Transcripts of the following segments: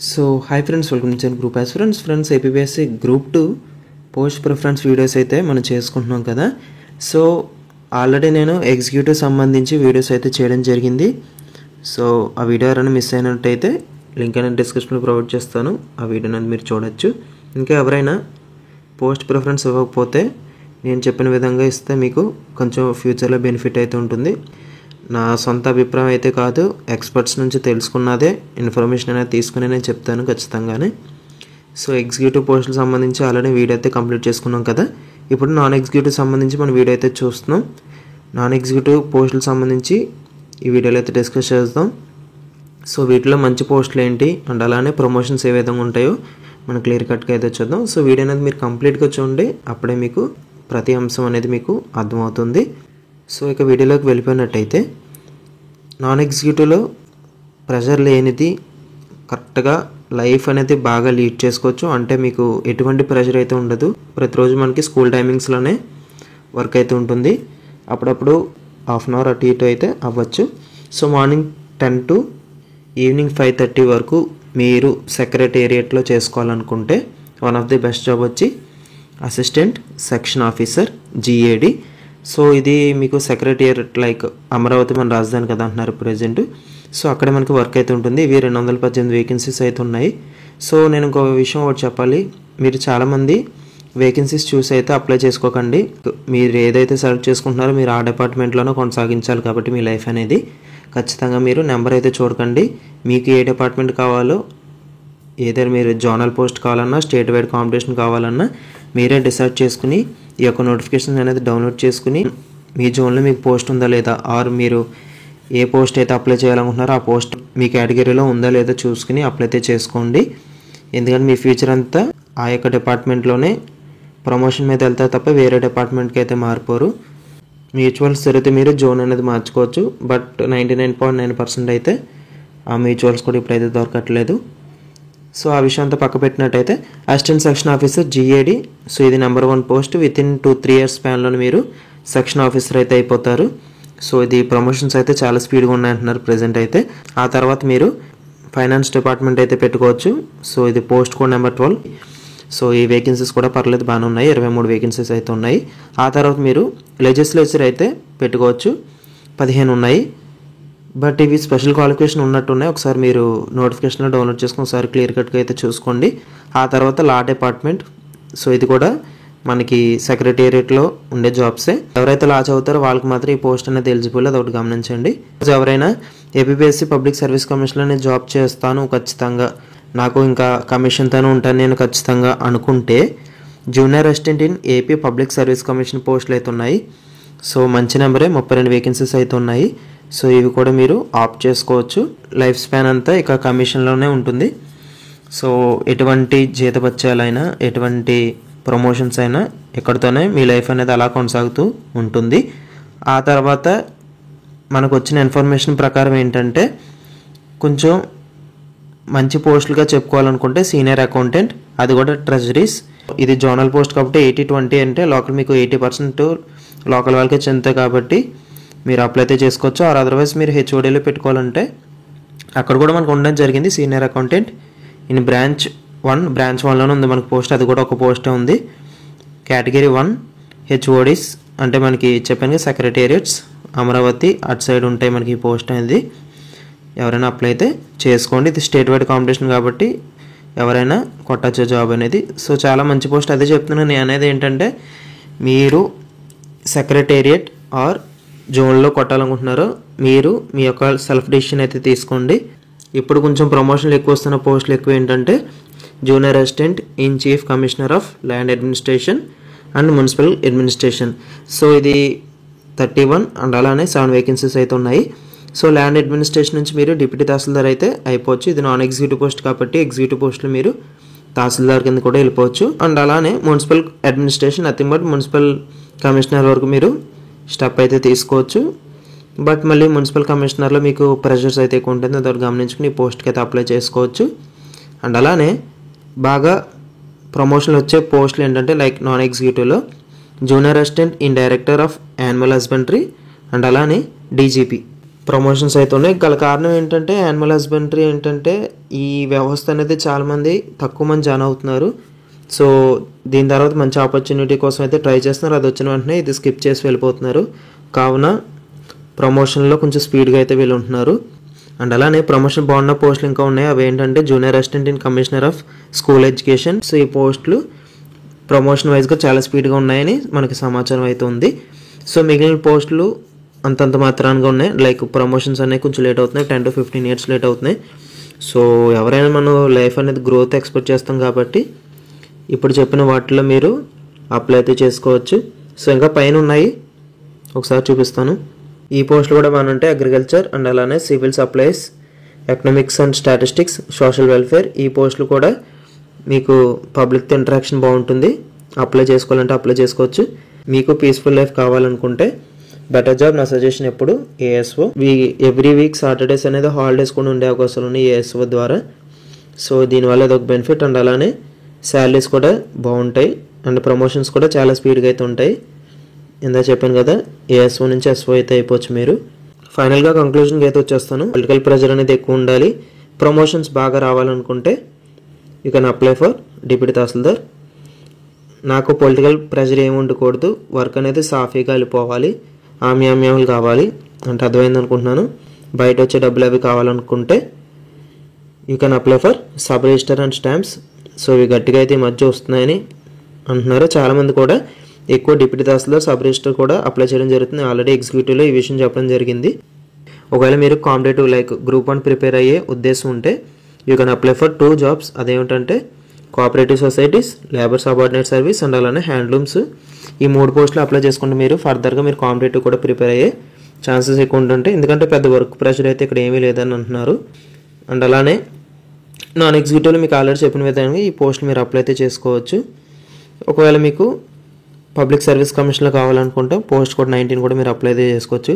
So hi friends, welcome to group aspirants. Friends, APPSC group 2 post preference videos అయితే మనం చేసుకుంటున్నాం కదా. So already నేను ఎగ్జిక్యూటివ్ సంబంధించి వీడియోస్ అయితే చేయడం జరిగింది. సో ఆ వీడియో ఎవరైనా మిస్ అయినట్టయితే లింక్ అనేది డిస్క్రిప్షన్లో ప్రొవైడ్ చేస్తాను. ఆ వీడియోని మీరు చూడొచ్చు. ఇంకా ఎవరైనా పోస్ట్ ప్రిఫరెన్స్ ఇవ్వకపోతే నేను చెప్పిన విధంగా ఇస్తే మీకు కొంచెం ఫ్యూచర్లో బెనిఫిట్ అయితే ఉంటుంది. నా సొంత అభిప్రాయం అయితే కాదు, ఎక్స్పర్ట్స్ నుంచి తెలుసుకున్నదే ఇన్ఫర్మేషన్ అనేది తీసుకుని నేను చెప్తాను ఖచ్చితంగానే. సో ఎగ్జిక్యూటివ్ పోస్టులకు సంబంధించి ఆల్రెడీ వీడియో అయితే కంప్లీట్ చేసుకున్నాం కదా. ఇప్పుడు నాన్ ఎగ్జిక్యూటివ్ సంబంధించి మనం వీడియో అయితే చూస్తున్నాం. నాన్ ఎగ్జిక్యూటివ్ పోస్టులకు సంబంధించి ఈ వీడియోలో అయితే డిస్కస్ చేద్దాం. సో వీటిలో మంచి పోస్టులు ఏంటి అండ్ అలానే ప్రమోషన్స్ ఏ విధంగా ఉంటాయో మనం క్లియర్ కట్గా అయితే చూద్దాం. సో వీడియో అనేది మీరు కంప్లీట్గా చూడండి, అప్పుడే మీకు ప్రతి అంశం అనేది మీకు అర్థమవుతుంది. సో ఇక వీడియోలోకి వెళ్ళిపోయినట్టయితే, నాన్ ఎగ్జిక్యూటివ్లో ప్రెషర్ లేనిది కరెక్ట్గా లైఫ్ అనేది బాగా లీడ్ చేసుకోవచ్చు. అంటే మీకు ఎటువంటి ప్రెషర్ అయితే ఉండదు. ప్రతిరోజు మనకి స్కూల్ టైమింగ్స్లోనే వర్క్ అయితే ఉంటుంది. అప్పుడప్పుడు హాఫ్ అన్ అవర్ అటు ఇటు అయితే అవ్వచ్చు. సో మార్నింగ్ 10 to ఈవినింగ్ 5:30 వరకు మీరు సెక్రటేరియట్లో చేసుకోవాలనుకుంటే one of the best job వచ్చి assistant section officer GAD. So ఇది మీకు సెక్రటేరియట్ లైక్ అమరావతి మన రాజధాని కదా అంటున్నారు ప్రజెంట్. సో అక్కడ మనకి వర్క్ అయితే ఉంటుంది. ఇవి 218 వేకెన్సీస్ అయితే ఉన్నాయి. సో నేను ఇంకో విషయం ఒకటి చెప్పాలి, మీరు చాలామంది వేకెన్సీస్ చూసి అయితే అప్లై చేసుకోకండి. మీరు ఏదైతే సెలెక్ట్ చేసుకుంటున్నారో మీరు ఆ డిపార్ట్మెంట్లోనే కొనసాగించాలి కాబట్టి మీ లైఫ్ అనేది ఖచ్చితంగా మీరు నెంబర్ అయితే చూడకండి. మీకు ఏ డిపార్ట్మెంట్ కావాలో, ఏదైనా మీరు జోనల్ పోస్ట్ కావాలన్నా స్టేట్ వైడ్ కాంపిటీషన్ కావాలన్నా మీరే డిసైడ్ చేసుకుని ఈ యొక్క నోటిఫికేషన్ అనేది డౌన్లోడ్ చేసుకుని మీ జోన్లో మీకు పోస్ట్ ఉందా లేదా, ఆర్ మీరు ఏ పోస్ట్ అయితే అప్లై చేయాలనుకుంటున్నారో ఆ పోస్ట్ మీ కేటగిరీలో ఉందా లేదా చూసుకుని అప్లై అయితే చేసుకోండి. ఎందుకంటే మీ ఫ్యూచర్ అంతా ఆ యొక్క డిపార్ట్మెంట్లోనే ప్రమోషన్ మీద వెళ్తారు తప్ప వేరే డిపార్ట్మెంట్కి అయితే మారిపోరు. మ్యూచువల్స్ జరిగితే మీరు జోన్ అనేది మార్చుకోవచ్చు, బట్ 99.9% అయితే ఆ మ్యూచువల్స్ కూడా ఇప్పుడైతే దొరకట్లేదు. సో ఆ విషయం అంతా పక్క పెట్టినట్టయితే assistant section officer GAD. So ఇది నెంబర్ 1 పోస్ట్. వితిన్ 2-3 ఇయర్స్ స్పాన్లోనే మీరు సెక్షన్ ఆఫీసర్ అయితే అయిపోతారు. సో ఇది ప్రమోషన్స్ అయితే చాలా స్పీడ్గా ఉన్నాయంటున్నారు ప్రజెంట్ అయితే. ఆ తర్వాత మీరు ఫైనాన్స్ డిపార్ట్మెంట్ అయితే పెట్టుకోవచ్చు. సో ఇది పోస్ట్ కోడ్ నెంబర్ 12. సో ఈ వేకెన్సీస్ కూడా పర్లేదు, బాగానే ఉన్నాయి. 23 వేకెన్సీస్ అయితే ఉన్నాయి. ఆ తర్వాత మీరు లెజిస్లేచర్ అయితే పెట్టుకోవచ్చు, 15 ఉన్నాయి. బట్ ఇవి స్పెషల్ క్వాలిఫికేషన్ ఉన్నట్టున్నాయి. ఒకసారి మీరు నోటిఫికేషన్లో డౌన్లోడ్ చేసుకుని ఒకసారి క్లియర్ కట్గా అయితే చూసుకోండి. ఆ తర్వాత లా డిపార్ట్మెంట్. సో ఇది కూడా మనకి సెక్రటేరియట్లో ఉండే జాబ్సే. ఎవరైతే లా చదువుతారో వాళ్ళకి మాత్రం ఈ పోస్ట్ అనేది ఎలిజిబుల్, అదొకటి గమనించండి. ఎవరైనా ఏపీపీఎస్సీ పబ్లిక్ సర్వీస్ కమిషన్లో నేను జాబ్ చేస్తాను ఖచ్చితంగా, నాకు ఇంకా కమిషన్తోనే ఉంటాను నేను ఖచ్చితంగా అనుకుంటే junior assistant in AP public service commission పోస్టులు అయితే ఉన్నాయి. సో మంచి నెంబరే, 32 వేకెన్సీస్ అయితే ఉన్నాయి. సో ఇవి కూడా మీరు ఆప్ట్ చేసుకోవచ్చు. లైఫ్ స్పాన్ అంతా ఇక కమిషన్లోనే ఉంటుంది. సో ఎటువంటి జీతభత్యాలైనా ఎటువంటి ప్రమోషన్స్ అయినా ఇక్కడితోనే మీ లైఫ్ అనేది అలా కొనసాగుతూ ఉంటుంది. ఆ తర్వాత మనకు వచ్చిన ఇన్ఫర్మేషన్ ప్రకారం ఏంటంటే, కొంచెం మంచి పోస్టులుగా చెప్పుకోవాలనుకుంటే సీనియర్ అకౌంటెంట్, అది కూడా ట్రెజరీస్. ఇది జోనల్ పోస్ట్ కాబట్టి 80-20 అంటే లోకల్ మీకు 80% లోకల్ వాళ్ళకే చెందుతాయి కాబట్టి మీరు అప్లై అయితే చేసుకోవచ్చు. ఆర్ అదర్వైజ్ మీరు HODలో పెట్టుకోవాలంటే అక్కడ కూడా మనకు ఉండడం జరిగింది. సీనియర్ అకౌంటెంట్ ఇన్ బ్రాంచ్ 1లోనే ఉంది మనకు పోస్ట్, అది కూడా ఒక పోస్టే ఉంది. కేటగిరీ 1 HODs అంటే మనకి చెప్పాను సెక్రటేరియట్స్ అమరావతి అటు సైడ్ ఉంటాయి మనకి ఈ పోస్ట్ అనేది. ఎవరైనా అప్లై అయితే చేసుకోండి. ఇది స్టేట్ వైడ్ కాంపిటీషన్ కాబట్టి ఎవరైనా కొట్టచ్చు జాబ్ అనేది. సో చాలా మంచి పోస్ట్, అదే చెప్తున్నాను. నేను అనేది ఏంటంటే, మీరు సెక్రటేరియట్ ఆర్ జోన్లో కొట్టాలనుకుంటున్నారో మీరు మీ యొక్క సెల్ఫ్ డిసిషన్ అయితే తీసుకోండి. ఇప్పుడు కొంచెం ప్రమోషన్లు ఎక్కువ వస్తున్న పోస్టులు ఎక్కువ ఏంటంటే junior assistant in chief commissioner of land administration and municipal administration. So ఇది 31 అండ్ అలానే 7 వేకెన్సీస్ అయితే ఉన్నాయి. సో ల్యాండ్ అడ్మినిస్ట్రేషన్ నుంచి మీరు డిప్యూటీ తహసీల్దార్ అయితే అయిపోవచ్చు. ఇది నాన్ ఎగ్జిక్యూటివ్ పోస్ట్ కాబట్టి ఎగ్జిక్యూటివ్ పోస్టులు మీరు తహసీల్దార్ కింద కూడా వెళ్ళిపోవచ్చు. అండ్ అలానే municipal administration nothing but municipal commissioner వరకు మీరు స్టెప్ అయితే తీసుకోవచ్చు. బట్ మళ్ళీ మున్సిపల్ కమిషనర్లో మీకు ప్రెషర్స్ అయితే ఎక్కువ ఉంటుంది, అదొకటి గమనించుకుని ఈ పోస్ట్కి అయితే అప్లై చేసుకోవచ్చు. అండ్ అలానే బాగా ప్రమోషన్లు వచ్చే పోస్టులు ఏంటంటే, లైక్ నాన్ ఎగ్జిక్యూటివ్లో junior assistant in director of animal husbandry and అలానే DGP. ప్రమోషన్స్ అయితే ఉన్నాయి. గల కారణం ఏంటంటే యానిమల్ హస్బెండరీ ఏంటంటే ఈ వ్యవస్థ అనేది చాలామంది తక్కువ మంది జాయిన్ అవుతున్నారు. సో దీని తర్వాత మంచి ఆపర్చునిటీ కోసం అయితే ట్రై చేస్తున్నారు. అది వచ్చిన వెంటనే ఇది స్కిప్ చేసి వెళ్ళిపోతున్నారు. కావున ప్రమోషన్లో కొంచెం స్పీడ్గా అయితే వీళ్ళు ఉంటున్నారు. అండ్ అలానే ప్రమోషన్ బాగున్న పోస్టులు ఇంకా ఉన్నాయి. అవి ఏంటంటే junior assistant in commissioner of school education. So ఈ పోస్టులు ప్రమోషన్ వైజ్గా చాలా స్పీడ్గా ఉన్నాయని మనకి సమాచారం అయితే ఉంది. సో మిగిలిన పోస్టులు అంతంత మాత్రానికి ఉన్నాయి. లైక్ ప్రమోషన్స్ అనేవి కొంచెం లేట్ అవుతున్నాయి, 10 to 15 years లేట్ అవుతున్నాయి. సో ఎవరైనా మనం లైఫ్ అనేది గ్రోత్ ఎక్స్పెక్ట్ చేస్తాం కాబట్టి ఇప్పుడు చెప్పిన వాటిలో మీరు అప్లై అయితే చేసుకోవచ్చు. సో ఇంకా పైన ఉన్నాయి, ఒకసారి చూపిస్తాను. ఈ పోస్టులు కూడా బాగుంటాయి. అగ్రికల్చర్ అండ్ అలానే civil supplies, economics and statistics, social welfare. ఈ పోస్టులు కూడా మీకు పబ్లిక్తో ఇంటరాక్షన్ బాగుంటుంది. అప్లై చేసుకోవాలంటే అప్లై చేసుకోవచ్చు. మీకు పీస్ఫుల్ లైఫ్ కావాలనుకుంటే బెటర్ జాబ్ నా సజెషన్ ఎప్పుడు ఏఎస్ఓ. ఎవ్రీ వీక్ సాటర్డేస్ అనేది హాలిడేస్ కూడా ఉండే అవకాశాలు ఉన్నాయి ఏఎస్ఓ ద్వారా. సో దీనివల్ల అదొక బెనిఫిట్. అండ్ అలానే శాలరీస్ కూడా బాగుంటాయి అండ్ ప్రమోషన్స్ కూడా చాలా స్పీడ్గా అయితే ఉంటాయి. ఇందా చెప్పాను కదా, ఏఎస్ఓ నుంచి ఎస్ఓ అయితే అయిపోవచ్చు మీరు. ఫైనల్గా కంక్లూజన్కి అయితే వచ్చేస్తాను. పొలిటికల్ ప్రెజర్ అనేది ఎక్కువ ఉండాలి. ప్రమోషన్స్ బాగా రావాలనుకుంటే you can apply for deputy tahsildar. నాకు పొలిటికల్ ప్రెజర్ ఏమి ఉండకూడదు, వర్క్ అనేది సాఫీగా వెళ్ళిపోవాలి, ఆమ్యామ్యాలు కావాలి అంటే అర్థమైంది అనుకుంటున్నాను. బయట వచ్చే డబ్బులు అవి కావాలనుకుంటే you can apply for sub register and stamps. So ఇవి గట్టిగా అయితే ఈ మధ్య వస్తున్నాయని అంటున్నారు చాలామంది కూడా. ఎక్కువ డిప్యూటీ తహసీల్దార్, సబ్ రిజిస్టర్ కూడా అప్లై చేయడం జరుగుతుంది. ఆల్రెడీ ఎగ్జిక్యూటివ్లో ఈ విషయం చెప్పడం జరిగింది. ఒకవేళ మీరు కాంపిటేటివ్ లైక్ గ్రూప్ 1 ప్రిపేర్ అయ్యే ఉద్దేశం ఉంటే you can apply for 2 jobs. అదేమిటంటే cooperative societies, labour subordinate service and అలానే హ్యాండ్లూమ్స్. ఈ 3 పోస్టులు అప్లై చేసుకుంటే మీరు ఫర్దర్గా మీరు కాంపిటేటివ్ కూడా ప్రిపేర్ అయ్యే ఛాన్సెస్ ఎక్కువ ఉంటుంటాయి. ఎందుకంటే పెద్ద వర్క్ ప్రెషర్ అయితే ఇక్కడ ఏమీ లేదని అంటున్నారు. అండ్ అలానే నాన్ ఎగ్జిక్యూటివ్లో మీకు ఆల్రెడీ చెప్పిన విధంగా ఈ పోస్టులు మీరు అప్లై అయితే చేసుకోవచ్చు. ఒకవేళ మీకు పబ్లిక్ సర్వీస్ కమిషన్లో కావాలనుకుంటే పోస్ట్ కోడ్ 19 కూడా మీరు అప్లై అయితే చేసుకోవచ్చు.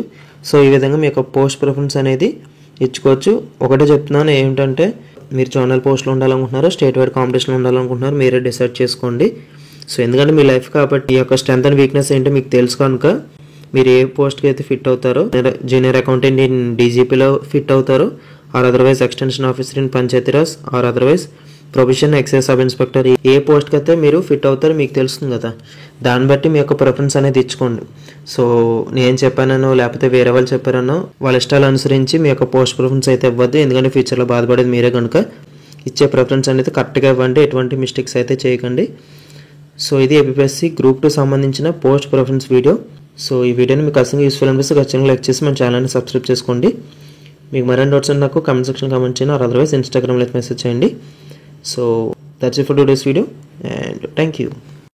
సో ఈ విధంగా మీ యొక్క పోస్ట్ ప్రిఫరెన్స్ అనేది ఇచ్చుకోవచ్చు. ఒకటే చెప్తున్నాను ఏంటంటే మీరు జోనల్ పోస్టులు ఉండాలనుకుంటున్నారు, స్టేట్ వైడ్ కాంపిటీషన్లో ఉండాలనుకుంటున్నారు, మీరే డిసైడ్ చేసుకోండి. సో ఎందుకంటే మీ లైఫ్ కాబట్టి ఈ యొక్క స్ట్రెంత్ అండ్ వీక్నెస్ ఏంటో మీకు తెలుసు కనుక మీరు ఏ పోస్ట్కి అయితే ఫిట్ అవుతారో, జూనియర్ అకౌంటెంట్ ఇన్ డీజీపీలో ఫిట్ అవుతారో, or otherwise extension officer in Panchayati Raj, or otherwise profession excise sub inspector, ఏ పోస్ట్కి అయితే మీరు ఫిట్ అవుతారో మీకు తెలుస్తుంది కదా. దాన్ని బట్టి మీ యొక్క ప్రిఫరెన్స్ అనేది ఇచ్చుకోండి. సో నేను చెప్పానో లేకపోతే వేరే వాళ్ళు చెప్పారనో వాళ్ళ ఇష్టాలు అనుసరించి మీ యొక్క పోస్ట్ ప్రిఫరెన్స్ అయితే ఇవ్వద్దు. ఎందుకంటే ఫ్యూచర్లో బాధపడేది మీరే కనుక. ఇచ్చే ప్రిఫరెన్స్ అనేది కరెక్ట్గా ఇవ్వండి, ఎటువంటి మిస్టేక్స్ అయితే చేయకండి. సో ఇది ఏపీఎస్సీ గ్రూప్ 2 సంబంధించిన పోస్ట్ ప్రిఫరెన్స్ వీడియో. సో ఈ వీడియోని మీకు ఖచ్చితంగా యూస్ఫుల్ అనిపిస్తే ఖచ్చితంగా లైక్ చేసి మన ఛానల్ని సబ్స్క్రైబ్ చేసుకోండి. మీకు మరిన్ని డౌట్స్ నాకు కామెంట్ సెక్షన్ కామెంట్ చేయండి, ఆర్ అదర్వైజ్ ఇన్స్టాగ్రామ్లో మెసేజ్ చేయండి. So that's it for today's video and thank you.